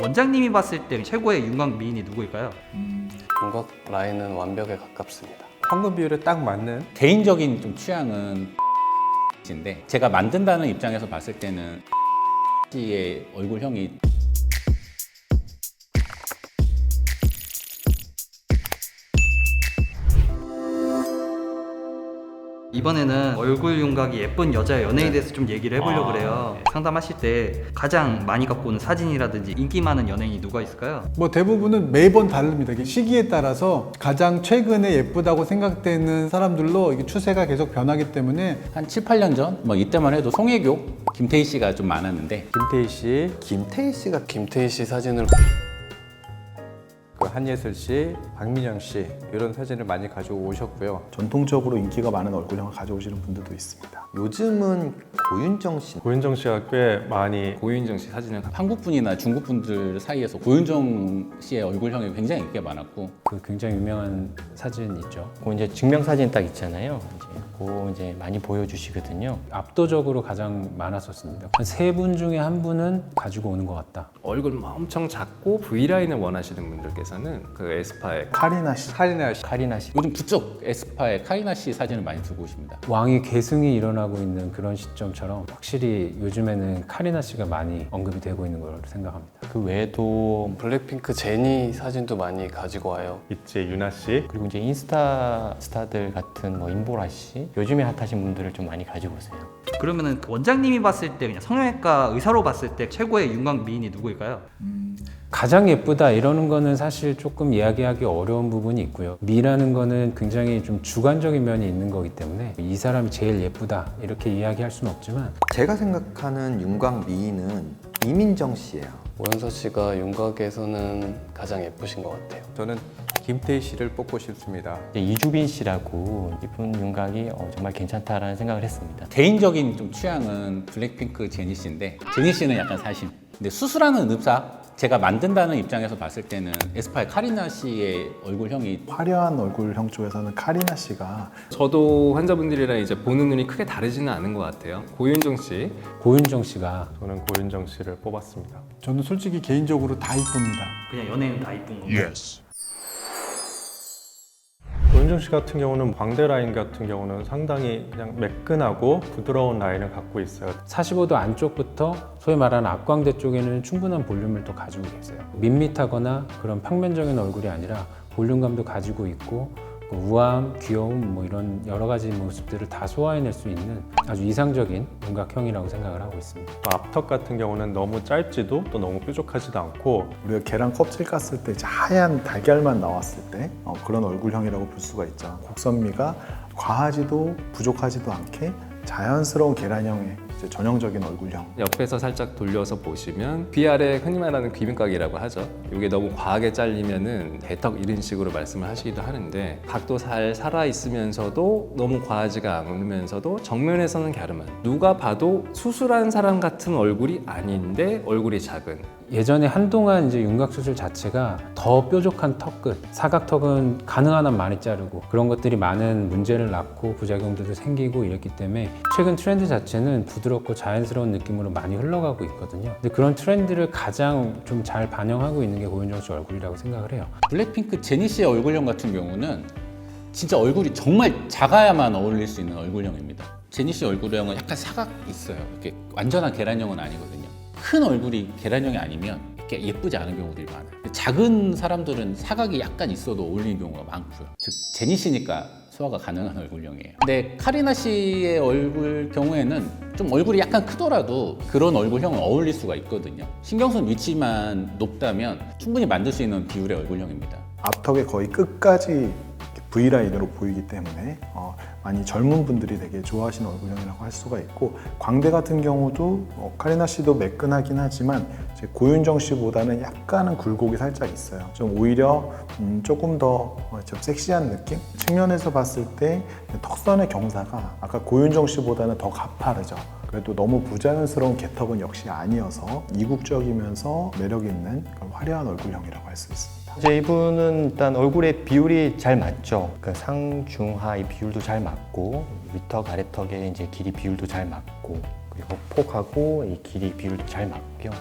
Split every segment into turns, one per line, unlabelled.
원장님이 봤을 때 최고의 윤곽 미인이 누구일까요?
윤곽 라인은 완벽에 가깝습니다.
황금 비율에 딱 맞는
개인적인 좀 취향은 인데 제가 만든다는 입장에서 봤을 때는 의 얼굴형이
이번에는 얼굴 윤곽이 예쁜 여자 연예인에 대해서 좀 얘기를 해보려고 그래요. 상담하실 때 가장 많이 갖고 오는 사진이라든지 인기 많은 연예인이 누가 있을까요?
뭐 대부분은 매번 다릅니다. 이게 시기에 따라서 가장 최근에 예쁘다고 생각되는 사람들로 이게 추세가 계속 변하기 때문에
한 7, 8년 전 뭐 이때만 해도 송혜교, 김태희 씨가 좀 많았는데
김태희 씨,
김태희 씨가 김태희 씨 사진을
그 한예슬 씨, 박민영 씨 이런 사진을 많이 가지고 오셨고요.
전통적으로 인기가 많은 얼굴형을 가져오시는 분들도 있습니다.
요즘은 고윤정 씨.
고윤정 씨가 꽤 많이
고윤정 씨 사진을
한국 분이나 중국 분들 사이에서 고윤정 씨의 얼굴형이 굉장히 인기가 많았고
그 굉장히 유명한 사진 있죠.
그 이제 증명사진 딱 있잖아요. 그거 이제 많이 보여주시거든요.
압도적으로 가장 많았었습니다. 한 세 분 중에 한 분은 가지고 오는 것 같다.
얼굴 엄청 작고 V라인을 원하시는 분들께서는 그 에스파의
카리나 씨.
카리나 씨.
카리나 씨.
요즘 부쩍 에스파의 카리나 씨 사진을 많이 들고 오십니다.
왕위 계승이 일어나고 있는 그런 시점처럼 확실히 요즘에는 카리나 씨가 많이 언급이 되고 있는 걸로 생각합니다.
그 외에도
블랙핑크 제니 사진도 많이 가지고 와요.
있지 유나 씨.
그리고 이제 인스타 스타들 같은 뭐 임보라 씨 요즘에 핫하신 분들을 좀 많이 가지고 오세요.
그러면은 원장님이 봤을 때 그냥 성형외과 의사로 봤을 때 최고의 윤곽 미인이 누구일까요?
가장 예쁘다 이러는 거는 사실 조금 이야기하기 어려운 부분이 있고요. 미라는 거는 굉장히 좀 주관적인 면이 있는 거기 때문에 이 사람이 제일 예쁘다 이렇게 이야기할 수는 없지만
제가 생각하는 윤곽 미인은 이민정 씨예요.
오연서 씨가 윤곽에서는 가장 예쁘신 것 같아요.
저는 김태희 씨를 뽑고 싶습니다.
이제 이주빈 씨라고 이분 윤곽이 정말 괜찮다라는 생각을 했습니다.
개인적인 좀 취향은 블랙핑크 제니 씨인데 제니 씨는 약간 사심. 근데 수술하는 의사 제가 만든다는 입장에서 봤을 때는 에스파의 카리나 씨의 얼굴형이
화려한 얼굴형 쪽에서는 카리나 씨가
저도 환자분들이랑 이제 보는 눈이 크게 다르지는 않은 것 같아요. 고윤정 씨
고윤정 씨가
저는 고윤정 씨를 뽑았습니다. 저는 솔직히 개인적으로 다 이쁩니다.
그냥 연예인은 다 이쁜 거예요.
고윤정 씨 같은 경우는 광대 라인 같은 경우는 상당히 그냥 매끈하고 부드러운 라인을 갖고 있어요.
45도 안쪽부터 소위 말하는 앞광대 쪽에는 충분한 볼륨을 또 가지고 계세요. 밋밋하거나 그런 평면적인 얼굴이 아니라 볼륨감도 가지고 있고 우아함, 귀여움 뭐 이런 여러 가지 모습들을 다 소화해낼 수 있는 아주 이상적인 윤곽형이라고 생각을 하고 있습니다.
앞턱 같은 경우는 너무 짧지도 또 너무 뾰족하지도 않고
우리가 계란 껍질 깠을 때 이제 하얀 달걀만 나왔을 때 그런 얼굴형이라고 볼 수가 있죠. 곡선미가 과하지도 부족하지도 않게 자연스러운 계란형의 이제 전형적인 얼굴형.
옆에서 살짝 돌려서 보시면 귀 아래 흔히 말하는 귀빈각이라고 하죠. 이게 너무 과하게 잘리면은 대턱 이런 식으로 말씀을 하시기도 하는데 각도 잘 살아 있으면서도 너무 과하지가 않으면서도 정면에서는 갸름한 누가 봐도 수술한 사람 같은 얼굴이 아닌데 얼굴이 작은
예전에 한동안 이제 윤곽 수술 자체가 더 뾰족한 턱끝, 사각턱은 가능한 한 많이 자르고 그런 것들이 많은 문제를 낳고 부작용들도 생기고 이랬기 때문에 최근 트렌드 자체는 부드럽고 자연스러운 느낌으로 많이 흘러가고 있거든요. 근데 그런 트렌드를 가장 좀 잘 반영하고 있는 게 고윤정 씨 얼굴이라고 생각을 해요.
블랙핑크 제니 씨의 얼굴형 같은 경우는 진짜 얼굴이 정말 작아야만 어울릴 수 있는 얼굴형입니다. 제니 씨 얼굴형은 약간 사각 있어요. 이렇게 완전한 계란형은 아니거든요. 큰 얼굴이 계란형이 아니면 이렇게 예쁘지 않은 경우들이 많아요. 작은 사람들은 사각이 약간 있어도 어울리는 경우가 많고요. 즉 제니 씨니까 소화가 가능한 얼굴형이에요. 근데 카리나 씨의 얼굴 경우에는 좀 얼굴이 약간 크더라도 그런 얼굴형은 어울릴 수가 있거든요. 신경선 위치만 높다면 충분히 만들 수 있는 비율의 얼굴형입니다.
앞턱의 거의 끝까지 V라인으로 보이기 때문에 많이 젊은 분들이 되게 좋아하시는 얼굴형이라고 할 수가 있고 광대 같은 경우도 카리나 씨도 매끈하긴 하지만 이제 고윤정 씨보다는 약간은 굴곡이 살짝 있어요. 좀 오히려 조금 더 좀 섹시한 느낌? 측면에서 봤을 때 턱선의 경사가 아까 고윤정 씨보다는 더 가파르죠. 그래도 너무 부자연스러운 개턱은 역시 아니어서 이국적이면서 매력 있는 그런 화려한 얼굴형이라고 할 수 있습니다.
이제 이분은 일단 얼굴의 비율이 잘 맞죠. 그 상중하 이 비율도 잘 맞고 위턱 아래턱의 이제 길이 비율도 잘 맞고 그리고 폭하고 이 길이 비율도 잘 맞고요.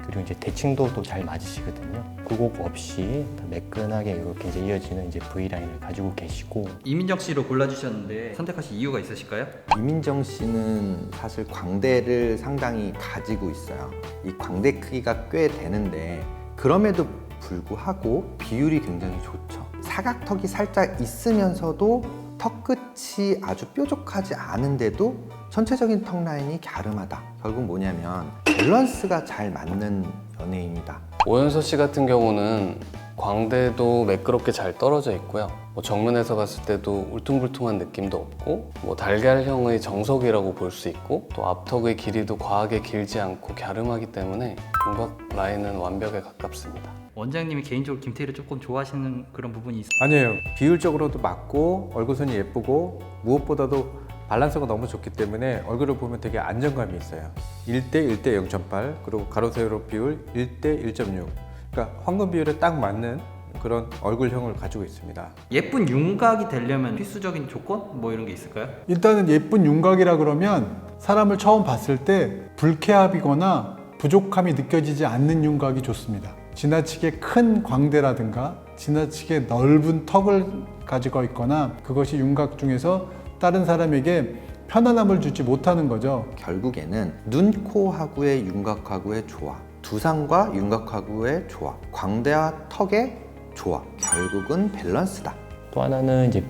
그리고 이제 대칭도 또 잘 맞으시거든요. 굴곡 없이 매끈하게 이렇게 이제 이어지는 이제 V라인을 가지고 계시고
이민정 씨로 골라주셨는데 선택하신 이유가 있으실까요?
이민정 씨는 사실 광대를 상당히 가지고 있어요. 이 광대 크기가 꽤 되는데 그럼에도 불구하고 비율이 굉장히 좋죠. 사각턱이 살짝 있으면서도 턱 끝이 아주 뾰족하지 않은데도 전체적인 턱 라인이 갸름하다. 결국 뭐냐면 밸런스가 잘 맞는 연예인이다.
오연서 씨 같은 경우는 광대도 매끄럽게 잘 떨어져 있고요. 뭐 정면에서 봤을 때도 울퉁불퉁한 느낌도 없고 뭐 달걀형의 정석이라고 볼 수 있고 또 앞턱의 길이도 과하게 길지 않고 갸름하기 때문에 윤곽 라인은 완벽에 가깝습니다.
원장님이 개인적으로 김태희를 조금 좋아하시는 그런 부분이 있어요?
아니에요. 비율적으로도 맞고 얼굴선이 예쁘고 무엇보다도 밸런스가 너무 좋기 때문에 얼굴을 보면 되게 안정감이 있어요. 1대 1대 0.8 그리고 가로 세로 비율 1대 1.6 그러니까 황금 비율에 딱 맞는 그런 얼굴형을 가지고 있습니다.
예쁜 윤곽이 되려면 필수적인 조건? 뭐 이런 게 있을까요?
일단은 예쁜 윤곽이라 그러면 사람을 처음 봤을 때 불쾌합이거나 부족함이 느껴지지 않는 윤곽이 좋습니다. 지나치게 큰 광대라든가 지나치게 넓은 턱을 가지고 있거나 그것이 윤곽 중에서 다른 사람에게 편안함을 주지 못하는 거죠.
결국에는 눈, 코 하구의 윤곽하구의 조화, 두상과 윤곽하구의 조화, 광대와 턱의 조화, 결국은 밸런스다.
또 하나는 이제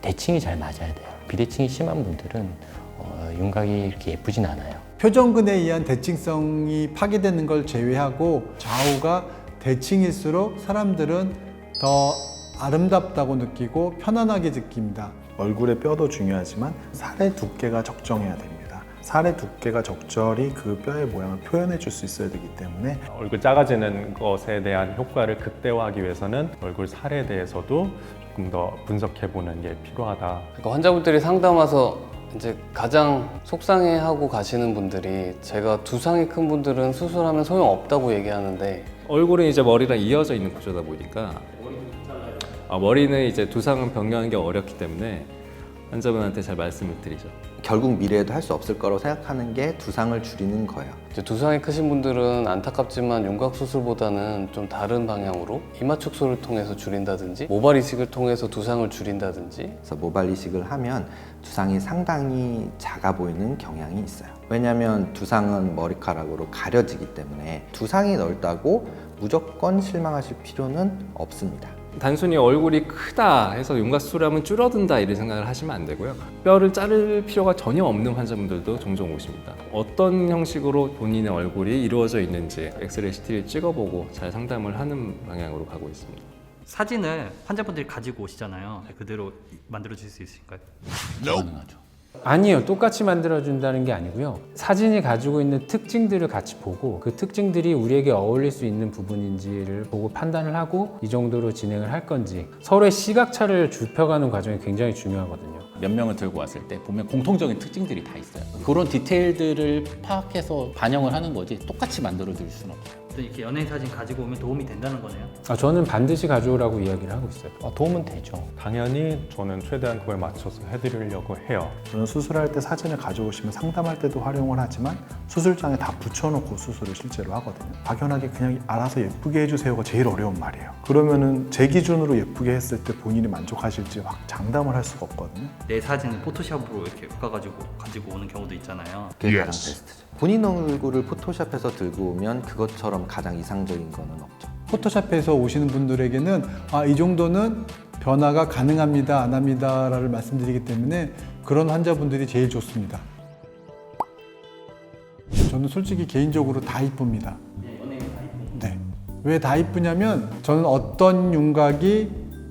대칭이 잘 맞아야 돼요. 비대칭이 심한 분들은 윤곽이 이렇게 예쁘진 않아요.
표정근에 의한 대칭성이 파괴되는 걸 제외하고 좌우가 대칭일수록 사람들은 더 아름답다고 느끼고 편안하게 느낍니다.
얼굴의 뼈도 중요하지만 살의 두께가 적정해야 됩니다. 살의 두께가 적절히 그 뼈의 모양을 표현해 줄 수 있어야 되기 때문에
얼굴 작아지는 것에 대한 효과를 극대화하기 위해서는 얼굴 살에 대해서도 조금 더 분석해보는 게 필요하다.
그러니까 환자분들이 상담 와서 이제 가장 속상해하고 가시는 분들이 제가 두상이 큰 분들은 수술하면 소용없다고 얘기하는데
얼굴은 이제 머리랑 이어져 있는 구조다 보니까 머리는 이제 두상은 변경하는 게 어렵기 때문에 환자분한테 잘 말씀을 드리죠.
결국 미래에도 할 수 없을 거라고 생각하는 게 두상을 줄이는 거예요.
이제 두상이 크신 분들은 안타깝지만 윤곽 수술보다는 좀 다른 방향으로 이마 축소를 통해서 줄인다든지 모발 이식을 통해서 두상을 줄인다든지
그래서 모발 이식을 하면 두상이 상당히 작아 보이는 경향이 있어요. 왜냐하면 두상은 머리카락으로 가려지기 때문에 두상이 넓다고 무조건 실망하실 필요는 없습니다.
단순히 얼굴이 크다 해서 윤곽 수술하면 줄어든다 이런 생각을 하시면 안 되고요. 뼈를 자를 필요가 전혀 없는 환자분들도 종종 오십니다. 어떤 형식으로 본인의 얼굴이 이루어져 있는지 엑스레이 CT를 찍어보고 잘 상담을 하는 방향으로 가고 있습니다.
사진을 환자분들이 가지고 오시잖아요. 그대로 만들어 주실 수 있을까요?
가능하죠.
아니요, 똑같이 만들어준다는 게 아니고요. 사진이 가지고 있는 특징들을 같이 보고 그 특징들이 우리에게 어울릴 수 있는 부분인지를 보고 판단을 하고 이 정도로 진행을 할 건지 서로의 시각차를 좁혀가는 과정이 굉장히 중요하거든요.
몇 명을 들고 왔을 때 보면 공통적인 특징들이 다 있어요. 그런 디테일들을 파악해서 반영을 하는 거지 똑같이 만들어 드릴 수는 없어요.
또 이렇게 연예인 사진 가지고 오면 도움이 된다는 거네요.
저는 반드시 가져오라고 이야기를 하고 있어요.
도움은 되죠.
당연히 저는 최대한 그거에 맞춰서 해드리려고 해요.
저는 수술할 때 사진을 가져오시면 상담할 때도 활용을 하지만 수술장에 다 붙여놓고 수술을 실제로 하거든요. 막연하게 그냥 알아서 예쁘게 해주세요가 제일 어려운 말이에요. 그러면은 제 기준으로 예쁘게 했을 때 본인이 만족하실지 막 장담을 할 수가 없거든요.
내 사진을 포토샵으로 이렇게 바꿔가지고 가지고 오는 경우도 있잖아요.
그게 가장 베스트죠. 본인 얼굴을 포토샵해서 들고 오면 그것처럼 가장 이상적인 거는 없죠.
포토샵에서 오시는 분들에게는 이 정도는 변화가 가능합니다, 안 합니다를 말씀드리기 때문에 그런 환자분들이 제일 좋습니다. 저는 솔직히 개인적으로 다 이쁩니다. 네. 왜 다 이쁘냐면 저는 어떤 윤곽이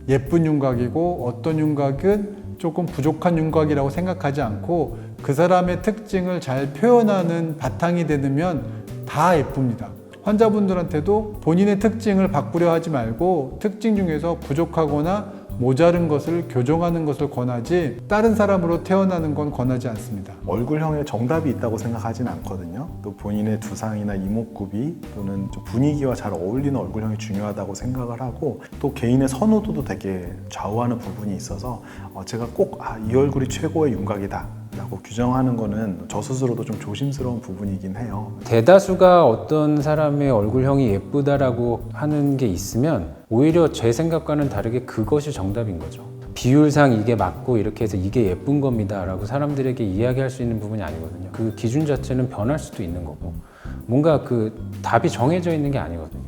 예쁜 윤곽이고 어떤 윤곽은 조금 부족한 윤곽이라고 생각하지 않고 그 사람의 특징을 잘 표현하는 바탕이 되면 다 예쁩니다. 환자분들한테도 본인의 특징을 바꾸려 하지 말고 특징 중에서 부족하거나 모자른 것을 교정하는 것을 권하지 다른 사람으로 태어나는 건 권하지 않습니다.
얼굴형에 정답이 있다고 생각하진 않거든요. 또 본인의 두상이나 이목구비 또는 좀 분위기와 잘 어울리는 얼굴형이 중요하다고 생각을 하고 또 개인의 선호도도 되게 좌우하는 부분이 있어서 제가 꼭 이 얼굴이 최고의 윤곽이다 라고 규정하는 거는 저 스스로도 좀 조심스러운 부분이긴 해요.
대다수가 어떤 사람의 얼굴형이 예쁘다라고 하는 게 있으면 오히려 제 생각과는 다르게 그것이 정답인 거죠. 비율상 이게 맞고 이렇게 해서 이게 예쁜 겁니다 라고 사람들에게 이야기할 수 있는 부분이 아니거든요. 그 기준 자체는 변할 수도 있는 거고 뭔가 그 답이 정해져 있는 게 아니거든요.